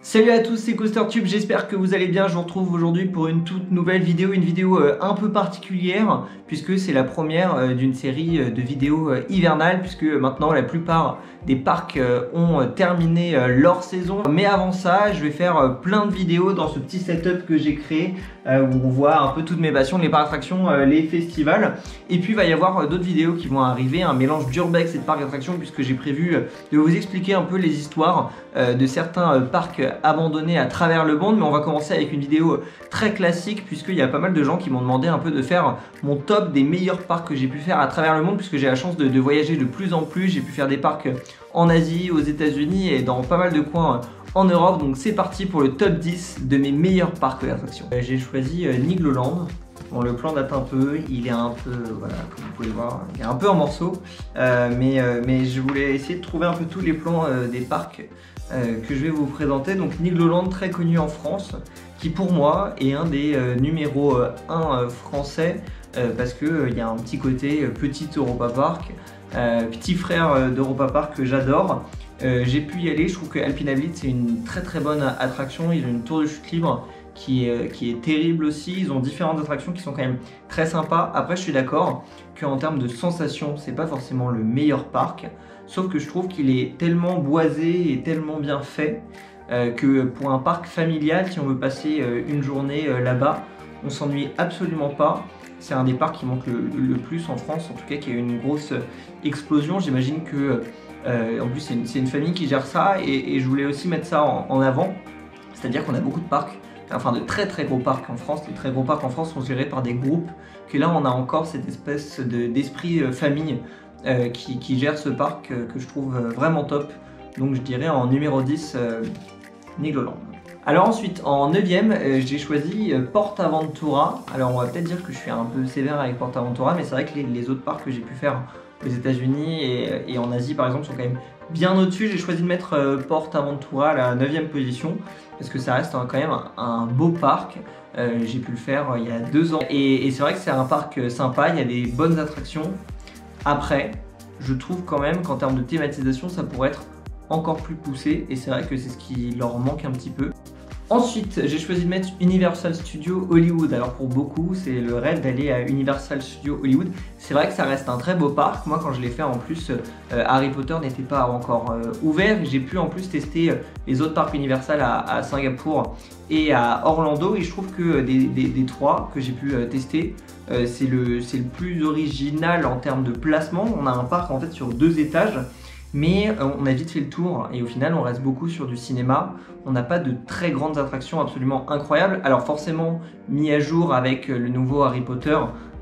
Salut à tous, c'est CoasterTube, j'espère que vous allez bien. Je vous retrouve aujourd'hui pour une toute nouvelle vidéo, une vidéo un peu particulière puisque c'est la première d'une série de vidéos hivernales, puisque maintenant la plupart des parcs ont terminé leur saison. Mais avant ça, je vais faire plein de vidéos dans ce petit setup que j'ai créé où on voit un peu toutes mes passions, les parcs d'attractions, les festivals. Et puis il va y avoir d'autres vidéos qui vont arriver, un mélange d'urbex et de parcs d'attractions, puisque j'ai prévu de vous expliquer un peu les histoires de certains parcs abandonnés à travers le monde. Mais on va commencer avec une vidéo très classique, puisqu'il y a pas mal de gens qui m'ont demandé un peu de faire mon top des meilleurs parcs que j'ai pu faire à travers le monde, puisque j'ai la chance de voyager de plus en plus. J'ai pu faire des parcs en Asie, aux États-Unis et dans pas mal de coins en Europe. Donc c'est parti pour le top 10 de mes meilleurs parcs d'attractions. J'ai choisi Nigloland. Bon, le plan date un peu, il est un peu, voilà, comme vous pouvez le voir, il est un peu en morceaux, mais je voulais essayer de trouver un peu tous les plans des parcs que je vais vous présenter. Donc Nigloland, très connu en France, qui pour moi est un des numéros 1 français, parce qu'il y a un petit côté petit Europa Park, petit frère d'Europa Park que j'adore. J'ai pu y aller, je trouve que Alpina Blitz c'est une très bonne attraction. Ils ont une tour de chute libre qui est terrible aussi. Ils ont différentes attractions qui sont quand même très sympas. Après je suis d'accord qu'en termes de sensations c'est pas forcément le meilleur parc, sauf que je trouve qu'il est tellement boisé et tellement bien fait que pour un parc familial, si on veut passer une journée là-bas, on s'ennuie absolument pas. C'est un des parcs qui manque le plus en France, en tout cas qui a eu une grosse explosion. J'imagine que en plus c'est une famille qui gère ça, et je voulais aussi mettre ça en avant. C'est-à-dire qu'on a beaucoup de parcs, enfin de très gros parcs en France. Les très gros parcs en France sont gérés par des groupes, que là on a encore cette espèce d'esprit famille qui gère ce parc que je trouve vraiment top. Donc je dirais en numéro 10 Nigloland. Alors ensuite, en 9ème, j'ai choisi PortAventura. Alors on va peut-être dire que je suis un peu sévère avec PortAventura, mais c'est vrai que les autres parcs que j'ai pu faire aux États-Unis et en Asie par exemple sont quand même bien au-dessus. J'ai choisi de mettre PortAventura à la 9ème position, parce que ça reste quand même un beau parc. J'ai pu le faire il y a 2 ans, et c'est vrai que c'est un parc sympa, il y a des bonnes attractions. Après, je trouve quand même qu'en termes de thématisation, ça pourrait être encore plus poussé, et c'est vrai que c'est ce qui leur manque un petit peu. Ensuite, j'ai choisi de mettre Universal Studios Hollywood. Alors pour beaucoup, c'est le rêve d'aller à Universal Studios Hollywood. C'est vrai que ça reste un très beau parc. Moi, quand je l'ai fait, en plus, Harry Potter n'était pas encore ouvert. J'ai pu en plus tester les autres parcs Universal à Singapour et à Orlando. Et je trouve que des 3 que j'ai pu tester, c'est le plus original en termes de placement. On a un parc en fait sur 2 étages. Mais on a vite fait le tour, et au final on reste beaucoup sur du cinéma. On n'a pas de très grandes attractions absolument incroyables. Alors forcément, mis à jour avec le nouveau Harry Potter,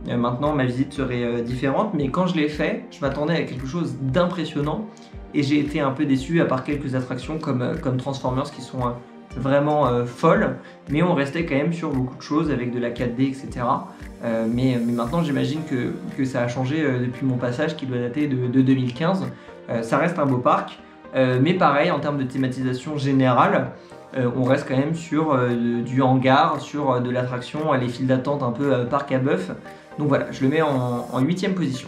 maintenant ma visite serait différente. Mais quand je l'ai fait, je m'attendais à quelque chose d'impressionnant, et j'ai été un peu déçu, à part quelques attractions comme Transformers qui sont vraiment folles. Mais on restait quand même sur beaucoup de choses avec de la 4D, etc. Mais maintenant j'imagine que ça a changé depuis mon passage qui doit dater de 2015. Ça reste un beau parc, mais pareil en termes de thématisation générale, on reste quand même sur du hangar, sur de l'attraction, les files d'attente un peu parc à bœuf. Donc voilà, je le mets en 8ème position.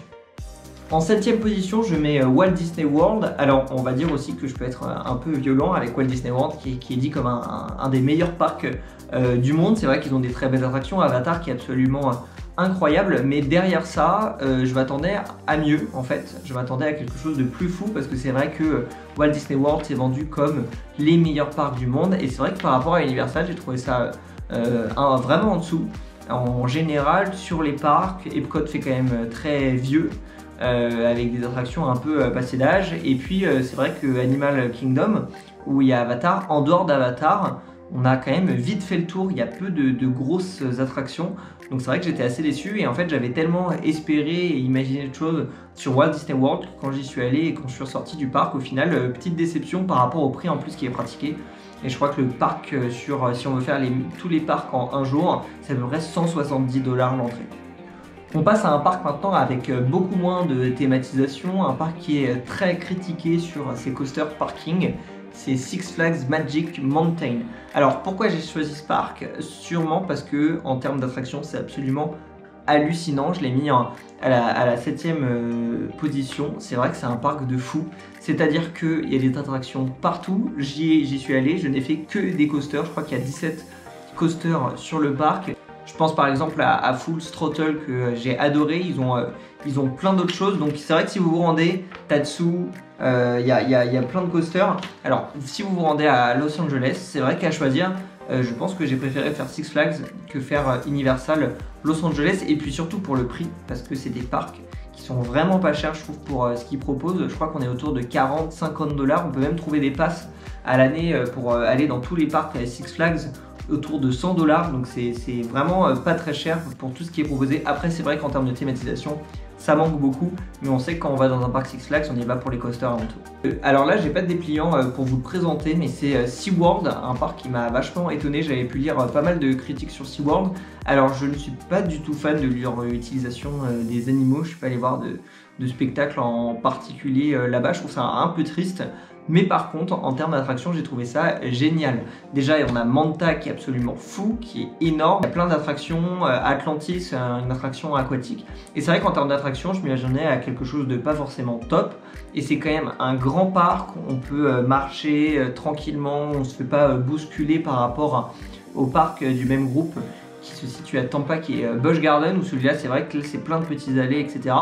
En 7ème position, je mets Walt Disney World. Alors on va dire aussi que je peux être un peu violent avec Walt Disney World, qui est dit comme un des meilleurs parcs du monde. C'est vrai qu'ils ont des très belles attractions, Avatar qui est absolument incroyable, mais derrière ça, je m'attendais à mieux en fait. Je m'attendais à quelque chose de plus fou, parce que c'est vrai que Walt Disney World s'est vendu comme les meilleurs parcs du monde, et c'est vrai que par rapport à Universal, j'ai trouvé ça vraiment en dessous. En général, sur les parcs, Epcot fait quand même très vieux, avec des attractions un peu passées d'âge. Et puis c'est vrai que Animal Kingdom, où il y a Avatar, en dehors d'Avatar, on a quand même vite fait le tour. Il y a peu de grosses attractions, donc c'est vrai que j'étais assez déçu. Et en fait j'avais tellement espéré et imaginé de choses sur Walt Disney World que quand j'y suis allé et quand je suis ressorti du parc, au final petite déception par rapport au prix en plus qui est pratiqué. Et je crois que le parc, si on veut faire tous les parcs en un jour, c'est à peu près 170 $ l'entrée. On passe à un parc maintenant avec beaucoup moins de thématisation, un parc qui est très critiqué sur ses coasters parking. C'est Six Flags Magic Mountain. Alors pourquoi j'ai choisi ce parc? Sûrement parce que en termes d'attraction c'est absolument hallucinant. Je l'ai mis à la 7e position. C'est vrai que c'est un parc de fou. C'est-à-dire qu'il y a des attractions partout. J'y suis allé, je n'ai fait que des coasters. Je crois qu'il y a 17 coasters sur le parc. Je pense par exemple à Full Throttle que j'ai adoré. Ils ont plein d'autres choses. Donc c'est vrai que si vous vous rendez Tatsu, il y a plein de coasters. Alors si vous vous rendez à Los Angeles, c'est vrai qu'à choisir, je pense que j'ai préféré faire Six Flags que faire Universal Los Angeles. Et puis surtout pour le prix, parce que c'est des parcs qui sont vraiment pas chers, je trouve, pour ce qu'ils proposent. Je crois qu'on est autour de 40-50 $. On peut même trouver des passes à l'année pour aller dans tous les parcs Six Flags autour de 100 $. Donc c'est vraiment pas très cher pour tout ce qui est proposé. Après, c'est vrai qu'en termes de thématisation, ça manque beaucoup, mais on sait que quand on va dans un parc Six Flags, on y va pour les coasters avant tout. Alors là, j'ai pas de dépliant pour vous le présenter, mais c'est SeaWorld, un parc qui m'a vachement étonné. J'avais pu lire pas mal de critiques sur SeaWorld. Alors je ne suis pas du tout fan de leur utilisation des animaux. Je suis pas allé voir de spectacle en particulier là-bas. Je trouve ça un peu triste. Mais par contre, en termes d'attraction, j'ai trouvé ça génial. Déjà, on a Manta qui est absolument fou, qui est énorme. Il y a plein d'attractions. Atlantis, une attraction aquatique. Et c'est vrai qu'en termes d'attraction, je m'imaginais à quelque chose de pas forcément top. Et c'est quand même un grand parc. On peut marcher tranquillement. On ne se fait pas bousculer par rapport au parc du même groupe qui se situe à Tampa, qui est Busch Garden, où celui-là, c'est vrai que c'est plein de petites allées, etc.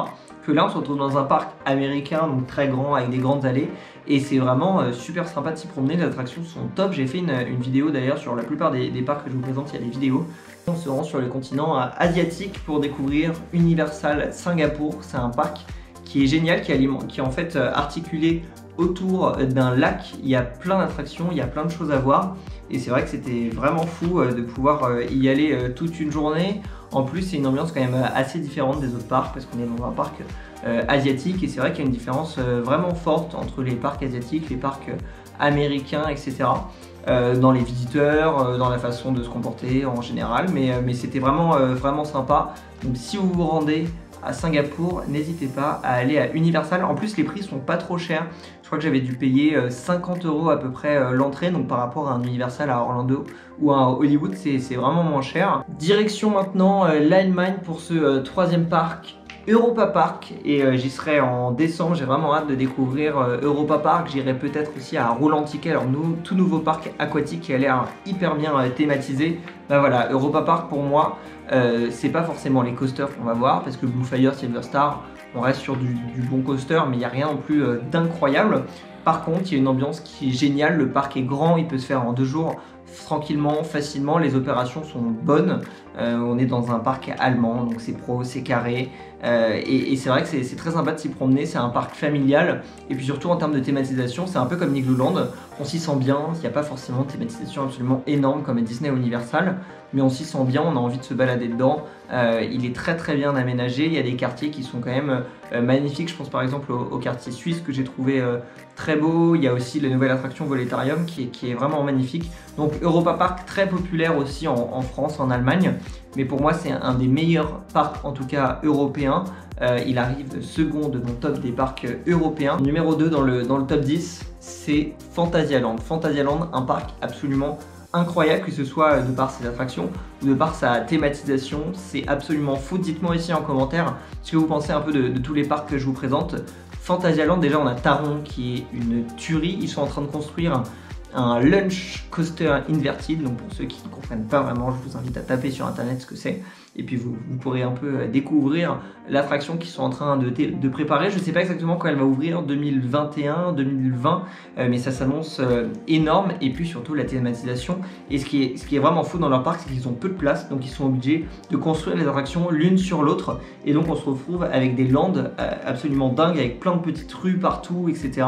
Que là, on se retrouve dans un parc américain, donc très grand, avec des grandes allées. Et c'est vraiment super sympa de s'y promener, les attractions sont top. J'ai fait une vidéo d'ailleurs sur la plupart des parcs que je vous présente, il y a des vidéos. On se rend sur le continent asiatique pour découvrir Universal Singapour. C'est un parc qui est génial, qui est en fait articulé autour d'un lac. Il y a plein d'attractions, il y a plein de choses à voir. Et c'est vrai que c'était vraiment fou de pouvoir y aller toute une journée. En plus, c'est une ambiance quand même assez différente des autres parcs parce qu'on est dans un parc asiatique et c'est vrai qu'il y a une différence vraiment forte entre les parcs asiatiques, les parcs américains, etc. Dans les visiteurs, dans la façon de se comporter en général, mais c'était vraiment sympa. Donc si vous vous rendez à Singapour, n'hésitez pas à aller à Universal. En plus, les prix sont pas trop chers. Je crois que j'avais dû payer 50 € à peu près l'entrée, donc par rapport à un Universal à Orlando ou à Hollywood, c'est vraiment moins cher. Direction maintenant l'Allemagne pour ce troisième parc, Europa Park, et j'y serai en décembre. J'ai vraiment hâte de découvrir Europa Park. J'irai peut-être aussi à Roland-Ticket, alors tout nouveau parc aquatique qui a l'air hyper bien thématisé. Bah voilà, Europa Park pour moi, c'est pas forcément les coasters qu'on va voir parce que Blue Fire, Silver Star, on reste sur du bon coaster, mais il n'y a rien non plus d'incroyable. Par contre, il y a une ambiance qui est géniale. Le parc est grand, il peut se faire en 2 jours tranquillement, facilement. Les opérations sont bonnes. On est dans un parc allemand, donc c'est pro, c'est carré. Et c'est vrai que c'est très sympa de s'y promener. C'est un parc familial. Et puis surtout en termes de thématisation, c'est un peu comme Legoland. On s'y sent bien. Il n'y a pas forcément de thématisation absolument énorme comme à Disney ou Universal, mais on s'y sent bien. On a envie de se balader dedans. Il est très bien aménagé. Il y a des quartiers qui sont quand même magnifiques. Je pense par exemple au quartier suisse que j'ai trouvé très beau. Il y a aussi la nouvelle attraction Voletarium qui est vraiment magnifique. Donc Europa Park, très populaire aussi en France, en Allemagne. Mais pour moi, c'est un des meilleurs parcs, en tout cas européens. Il arrive second de mon top des parcs européens. Numéro 2 dans le top 10, c'est Fantasyland. Fantasyland, un parc absolument incroyable, que ce soit de par ses attractions ou de par sa thématisation. C'est absolument fou. Dites-moi ici en commentaire ce que vous pensez un peu de tous les parcs que je vous présente. Fantasyland, déjà on a Taron qui est une tuerie. Ils sont en train de construire un lunch coaster inverted, donc pour ceux qui ne comprennent pas vraiment, je vous invite à taper sur internet ce que c'est et puis vous pourrez un peu découvrir l'attraction qu'ils sont en train de préparer. Je ne sais pas exactement quand elle va ouvrir, 2021, 2020, mais ça s'annonce énorme. Et puis surtout la thématisation, et ce qui est vraiment fou dans leur parc, c'est qu'ils ont peu de place, donc ils sont obligés de construire les attractions l'une sur l'autre, et donc on se retrouve avec des landes absolument dingues, avec plein de petites rues partout, etc.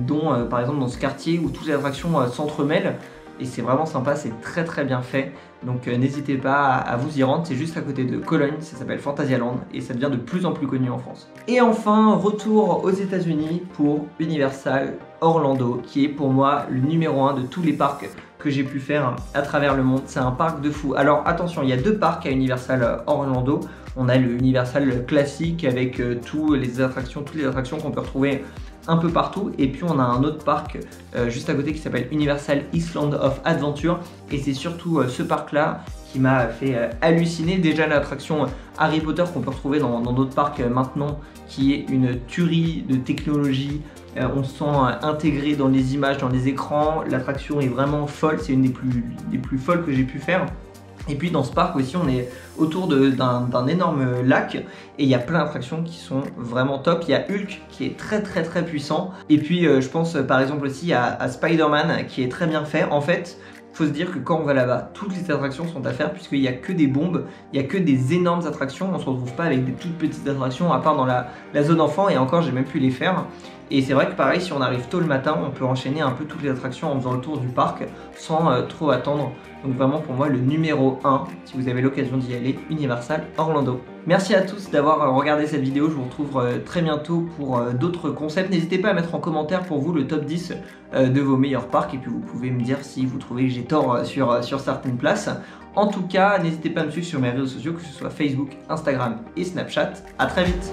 Dont par exemple dans ce quartier où toutes les attractions s'entremêlent, et c'est vraiment sympa, c'est très bien fait. Donc n'hésitez pas à vous y rendre, c'est juste à côté de Cologne, ça s'appelle Fantasyland et ça devient de plus en plus connu en France. Et enfin, retour aux États-Unis pour Universal Orlando, qui est pour moi le numéro 1 de tous les parcs que j'ai pu faire à travers le monde. C'est un parc de fou. Alors attention, il y a 2 parcs à Universal Orlando. On a le Universal classique avec toutes les attractions qu'on peut retrouver un peu partout. Et puis on a un autre parc juste à côté qui s'appelle Universal Island of Adventure, et c'est surtout ce parc là qui m'a fait halluciner. Déjà l'attraction Harry Potter qu'on peut retrouver dans d'autres parcs maintenant, qui est une tuerie de technologie. On se sent intégré dans les images, dans les écrans. L'attraction est vraiment folle, c'est une des plus folles que j'ai pu faire. Et puis dans ce parc aussi, on est autour d'un énorme lac et il y a plein d'attractions qui sont vraiment top. Il y a Hulk qui est très puissant. Et puis je pense par exemple aussi à Spider-Man qui est très bien fait. En fait, faut se dire que quand on va là-bas, toutes les attractions sont à faire puisqu'il n'y a que des bombes, il n'y a que des énormes attractions. On ne se retrouve pas avec des toutes petites attractions à part dans la zone enfant, et encore j'ai même pu les faire. Et c'est vrai que pareil, si on arrive tôt le matin, on peut enchaîner un peu toutes les attractions en faisant le tour du parc sans trop attendre. Donc vraiment pour moi le numéro 1, si vous avez l'occasion d'y aller, Universal Orlando. Merci à tous d'avoir regardé cette vidéo, je vous retrouve très bientôt pour d'autres concepts. N'hésitez pas à mettre en commentaire pour vous le top 10 de vos meilleurs parcs, et puis vous pouvez me dire si vous trouvez que j'ai tort sur certaines places. En tout cas, n'hésitez pas à me suivre sur mes réseaux sociaux, que ce soit Facebook, Instagram et Snapchat. À très vite.